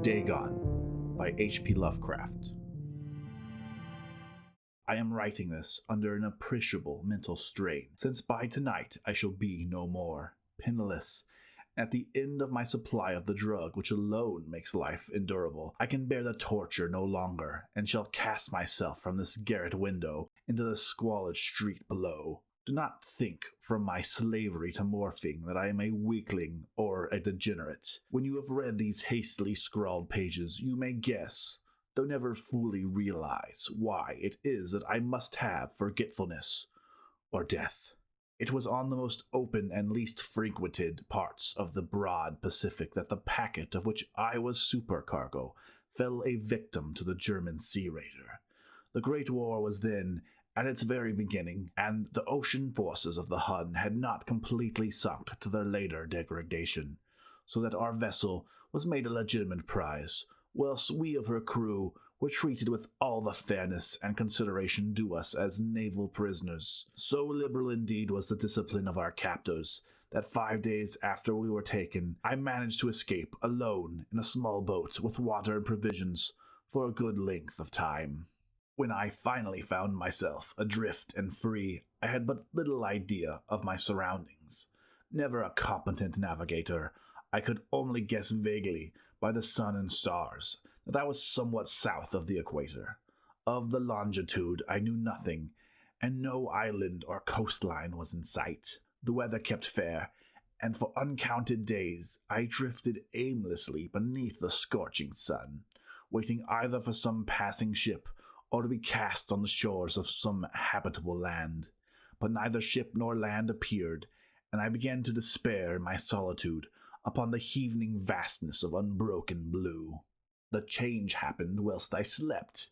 Dagon by HP Lovecraft. I am writing this under an appreciable mental strain, since by tonight I shall be no more, penniless. At the end of my supply of the drug which alone makes life endurable, I can bear the torture no longer, and shall cast myself from this garret window into the squalid street below. Do not think from my slavery to morphine that I am a weakling or a degenerate. When you have read these hastily scrawled pages, you may guess, though never fully realize, why it is that I must have forgetfulness or death. It was on the most open and least frequented parts of the broad Pacific that the packet of which I was supercargo fell a victim to the German sea raider. The Great War was then at its very beginning, and the ocean forces of the Hun had not completely sunk to their later degradation, so that our vessel was made a legitimate prize, whilst we of her crew were treated with all the fairness and consideration due us as naval prisoners. So liberal indeed was the discipline of our captors, that 5 days after we were taken, I managed to escape alone in a small boat with water and provisions for a good length of time. When I finally found myself adrift and free, I had but little idea of my surroundings. Never a competent navigator, I could only guess vaguely by the sun and stars that I was somewhat south of the equator. Of the longitude I knew nothing, and no island or coastline was in sight. The weather kept fair, and for uncounted days I drifted aimlessly beneath the scorching sun, waiting either for some passing ship or to be cast on the shores of some habitable land. But neither ship nor land appeared, and I began to despair in my solitude upon the heaving vastness of unbroken blue. The change happened whilst I slept.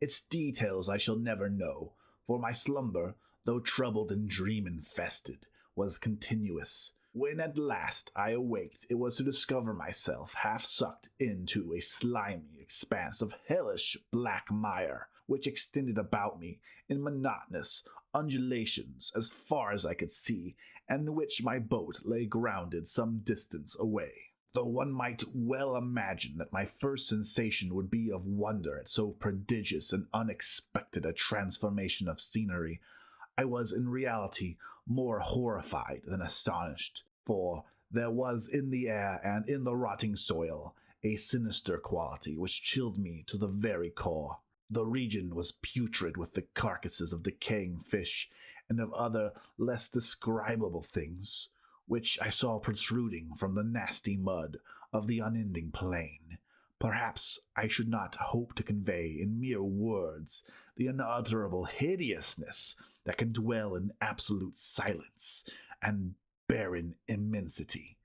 Its details I shall never know, for my slumber, though troubled and dream-infested, was continuous. When at last I awaked, it was to discover myself half sucked into a slimy expanse of hellish black mire, which extended about me in monotonous undulations as far as I could see, and in which my boat lay grounded some distance away. Though one might well imagine that my first sensation would be of wonder at so prodigious and unexpected a transformation of scenery, I was in reality more horrified than astonished, for there was in the air and in the rotting soil a sinister quality which chilled me to the very core. The region was putrid with the carcasses of decaying fish and of other less describable things, which I saw protruding from the nasty mud of the unending plain. Perhaps I should not hope to convey in mere words the unutterable hideousness that can dwell in absolute silence and barren immensity.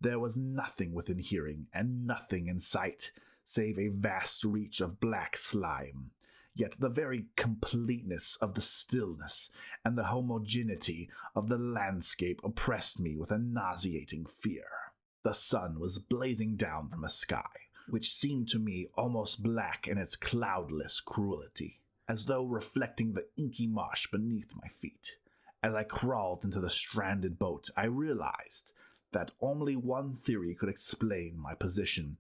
There was nothing within hearing and nothing in sight, save a vast reach of black slime. Yet the very completeness of the stillness and the homogeneity of the landscape oppressed me with a nauseating fear. The sun was blazing down from a sky which seemed to me almost black in its cloudless cruelty, as though reflecting the inky marsh beneath my feet. As I crawled into the stranded boat, I realized that only one theory could explain my position.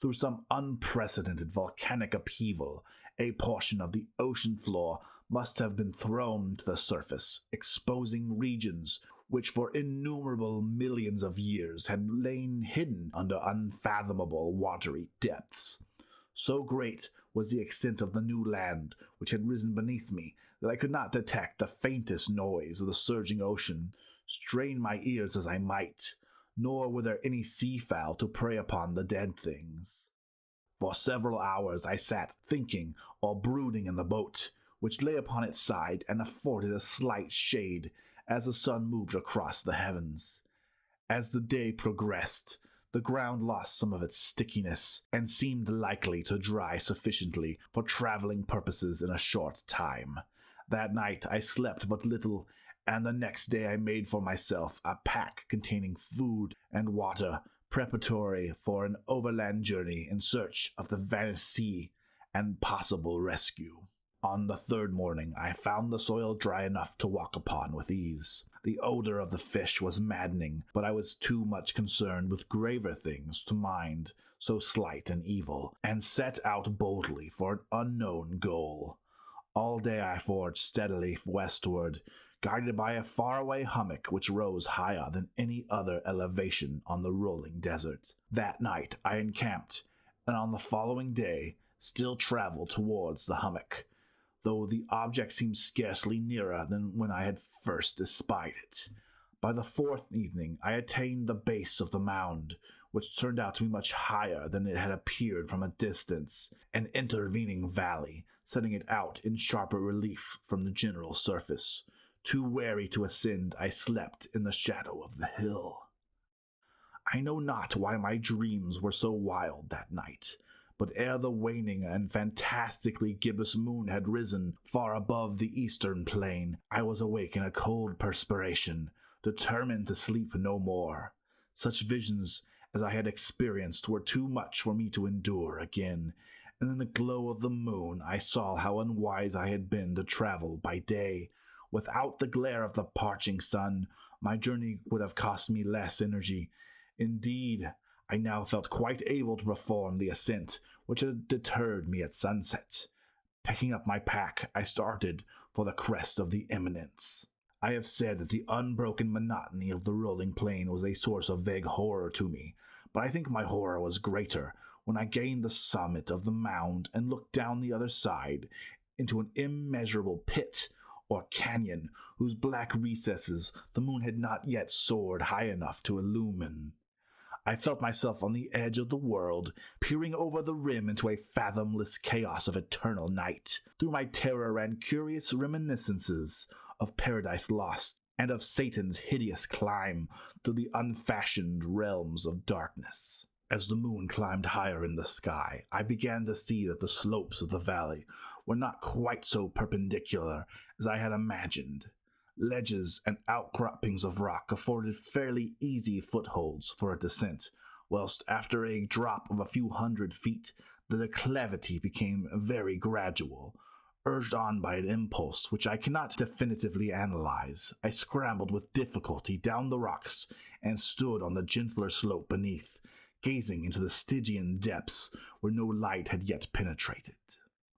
Through some unprecedented volcanic upheaval, a portion of the ocean floor must have been thrown to the surface, exposing regions which for innumerable millions of years had lain hidden under unfathomable watery depths. So great was the extent of the new land which had risen beneath me that I could not detect the faintest noise of the surging ocean, strain my ears as I might, nor were there any seafowl to prey upon the dead things. For several hours I sat thinking or brooding in the boat, which lay upon its side and afforded a slight shade as the sun moved across the heavens. As the day progressed, the ground lost some of its stickiness and seemed likely to dry sufficiently for traveling purposes in a short time. That night I slept but little, and the next day I made for myself a pack containing food and water, preparatory for an overland journey in search of the vanished sea and possible rescue. On the third morning I found the soil dry enough to walk upon with ease. The odor of the fish was maddening, but I was too much concerned with graver things to mind so slight and evil, and set out boldly for an unknown goal. All day I forged steadily westward, guided by a faraway hummock which rose higher than any other elevation on the rolling desert. That night I encamped, and on the following day still traveled towards the hummock, though the object seemed scarcely nearer than when I had first espied it. By the fourth evening I attained the base of the mound, which turned out to be much higher than it had appeared from a distance, an intervening valley setting it out in sharper relief from the general surface. Too wary to ascend, I slept in the shadow of the hill. I know not why my dreams were so wild that night, but ere the waning and fantastically gibbous moon had risen far above the eastern plain, I was awake in a cold perspiration, determined to sleep no more. Such visions as I had experienced were too much for me to endure again, and in the glow of the moon I saw how unwise I had been to travel by day. Without the glare of the parching sun, my journey would have cost me less energy. Indeed, I now felt quite able to perform the ascent which had deterred me at sunset. Picking up my pack, I started for the crest of the eminence. I have said that the unbroken monotony of the rolling plain was a source of vague horror to me, but I think my horror was greater when I gained the summit of the mound and looked down the other side into an immeasurable pit or canyon whose black recesses the moon had not yet soared high enough to illumine. I felt myself on the edge of the world, peering over the rim into a fathomless chaos of eternal night. Through my terror ran curious reminiscences of Paradise Lost and of Satan's hideous climb through the unfashioned realms of darkness. As the moon climbed higher in the sky, I began to see that the slopes of the valley were not quite so perpendicular as I had imagined. Ledges and outcroppings of rock afforded fairly easy footholds for a descent, whilst after a drop of a few hundred feet, the declivity became very gradual. Urged on by an impulse which I cannot definitively analyze, I scrambled with difficulty down the rocks and stood on the gentler slope beneath, gazing into the Stygian depths where no light had yet penetrated.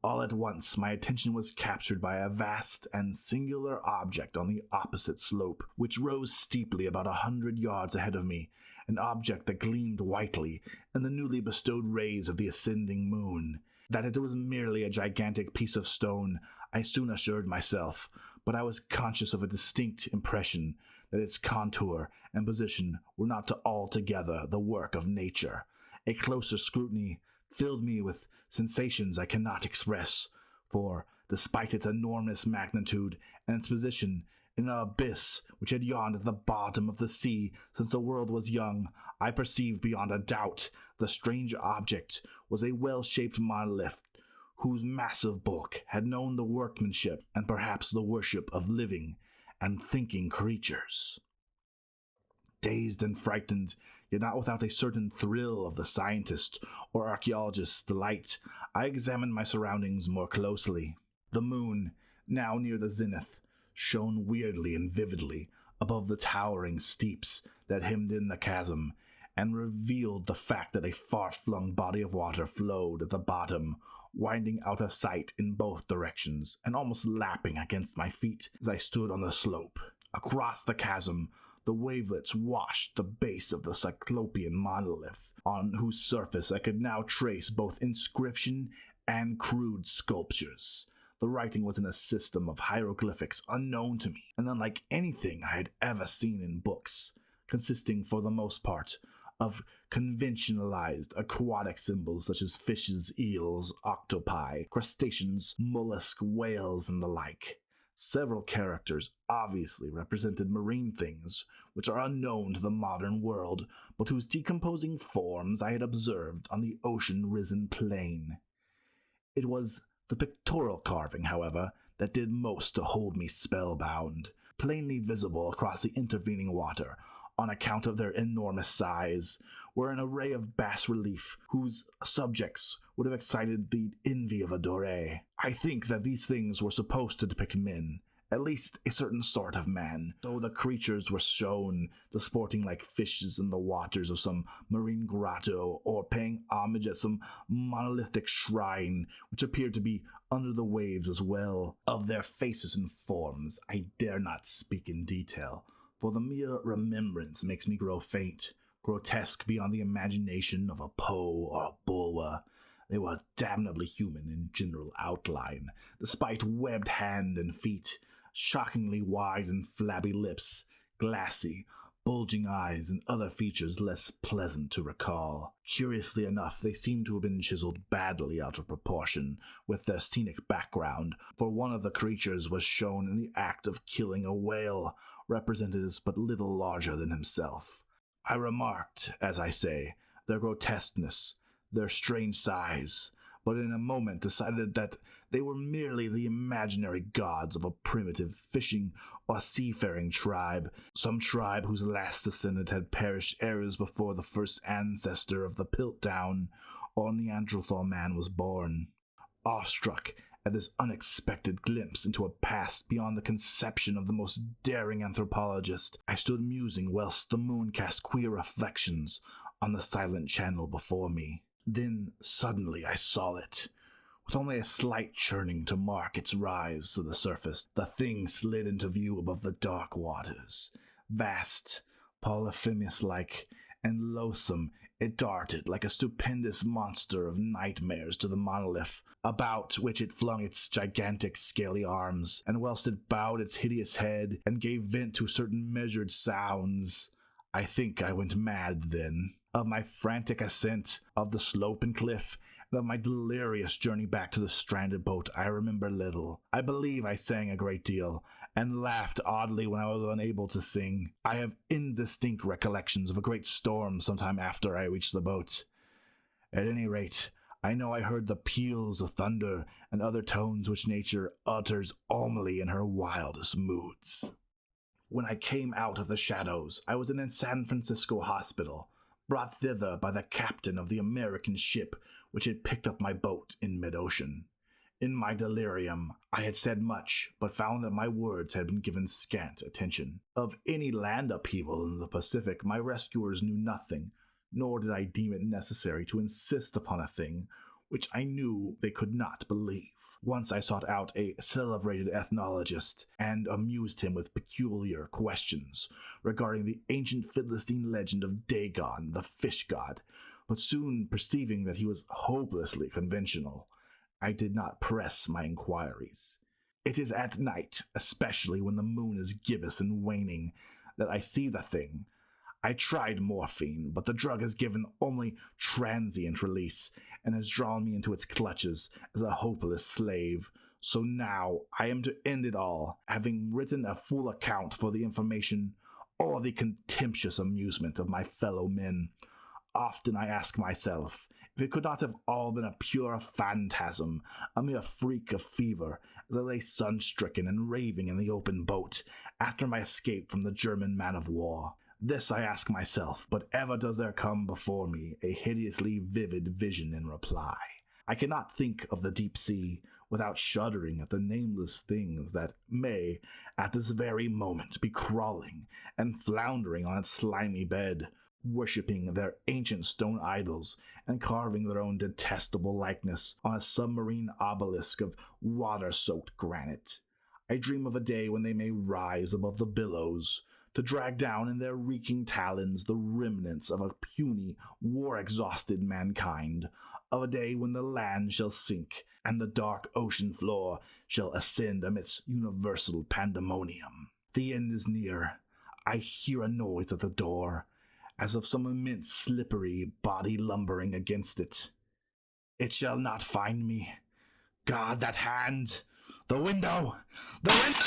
All at once my attention was captured by a vast and singular object on the opposite slope, which rose steeply about 100 yards ahead of me, an object that gleamed whitely in the newly bestowed rays of the ascending moon. That it was merely a gigantic piece of stone I soon assured myself, but I was conscious of a distinct impression that its contour and position were not altogether the work of nature. A closer scrutiny filled me with sensations I cannot express, for, despite its enormous magnitude and its position in an abyss which had yawned at the bottom of the sea since the world was young, I perceived beyond a doubt the strange object was a well-shaped monolith whose massive bulk had known the workmanship and perhaps the worship of living and thinking creatures. Dazed and frightened, yet not without a certain thrill of the scientist or archaeologist's delight, I examined my surroundings more closely. The moon, now near the zenith, shone weirdly and vividly above the towering steeps that hemmed in the chasm, and revealed the fact that a far-flung body of water flowed at the bottom, winding out of sight in both directions, and almost lapping against my feet as I stood on the slope. Across the chasm, the wavelets washed the base of the cyclopean monolith, on whose surface I could now trace both inscription and crude sculptures. The writing was in a system of hieroglyphics unknown to me, and unlike anything I had ever seen in books, consisting for the most part of conventionalized aquatic symbols such as fishes, eels, octopi, crustaceans, mollusk, whales, and the like. Several characters obviously represented marine things which are unknown to the modern world, but whose decomposing forms I had observed on the ocean-risen plain. It was the pictorial carving, however, that did most to hold me spellbound. Plainly visible across the intervening water, on account of their enormous size, were an array of bas-relief whose subjects would have excited the envy of a Doré. I think that these things were supposed to depict men, at least a certain sort of man, though the creatures were shown disporting like fishes in the waters of some marine grotto, or paying homage at some monolithic shrine which appeared to be under the waves as well. Of their faces and forms I dare not speak in detail, for the mere remembrance makes me grow faint, grotesque beyond the imagination of a Poe or a Bulwer. They were damnably human in general outline, despite webbed hand and feet, shockingly wide and flabby lips, glassy, bulging eyes, and other features less pleasant to recall. Curiously enough, they seemed to have been chiseled badly out of proportion with their scenic background, for one of the creatures was shown in the act of killing a whale, represented as but little larger than himself. I remarked, as I say, their grotesqueness, their strange size, but in a moment decided that they were merely the imaginary gods of a primitive fishing or seafaring tribe, some tribe whose last descendant had perished eras before the first ancestor of the Piltdown or Neanderthal man was born. Awestruck at this unexpected glimpse into a past beyond the conception of the most daring anthropologist, I stood musing whilst the moon cast queer reflections on the silent channel before me. Then suddenly I saw it. With only a slight churning to mark its rise to the surface, the thing slid into view above the dark waters. Vast, Polyphemus-like, and loathsome, it darted like a stupendous monster of nightmares to the monolith, about which it flung its gigantic scaly arms, and whilst it bowed its hideous head and gave vent to certain measured sounds. I think I went mad then. Of my frantic ascent of the slope and cliff, and of my delirious journey back to the stranded boat, I remember little. I believe I sang a great deal, and laughed oddly when I was unable to sing. I have indistinct recollections of a great storm sometime after I reached the boat. At any rate, I know I heard the peals of thunder and other tones which nature utters only in her wildest moods. When I came out of the shadows, I was in a San Francisco hospital, brought thither by the captain of the American ship which had picked up my boat in mid-ocean. In my delirium, I had said much, but found that my words had been given scant attention. Of any land upheaval in the Pacific, my rescuers knew nothing, nor did I deem it necessary to insist upon a thing which I knew they could not believe. Once I sought out a celebrated ethnologist, and amused him with peculiar questions regarding the ancient Philistine legend of Dagon, the fish god, but soon perceiving that he was hopelessly conventional, I did not press my inquiries. It is at night, especially when the moon is gibbous and waning, that I see the thing. I tried morphine, but the drug has given only transient release, and has drawn me into its clutches as a hopeless slave. So now I am to end it all, having written a full account for the information or the contemptuous amusement of my fellow men. Often I ask myself if it could not have all been a pure phantasm, a mere freak of fever, as I lay sun-stricken and raving in the open boat after my escape from the German man-of-war. This I ask myself, but ever does there come before me a hideously vivid vision in reply. I cannot think of the deep sea without shuddering at the nameless things that may, at this very moment, be crawling and floundering on its slimy bed, worshipping their ancient stone idols and carving their own detestable likeness on a submarine obelisk of water-soaked granite. I dream of a day when they may rise above the billows, to drag down in their reeking talons the remnants of a puny, war-exhausted mankind, of a day when the land shall sink, and the dark ocean floor shall ascend amidst universal pandemonium. The end is near. I hear a noise at the door, as of some immense slippery body lumbering against it. It shall not find me. God, that hand! The window! The window!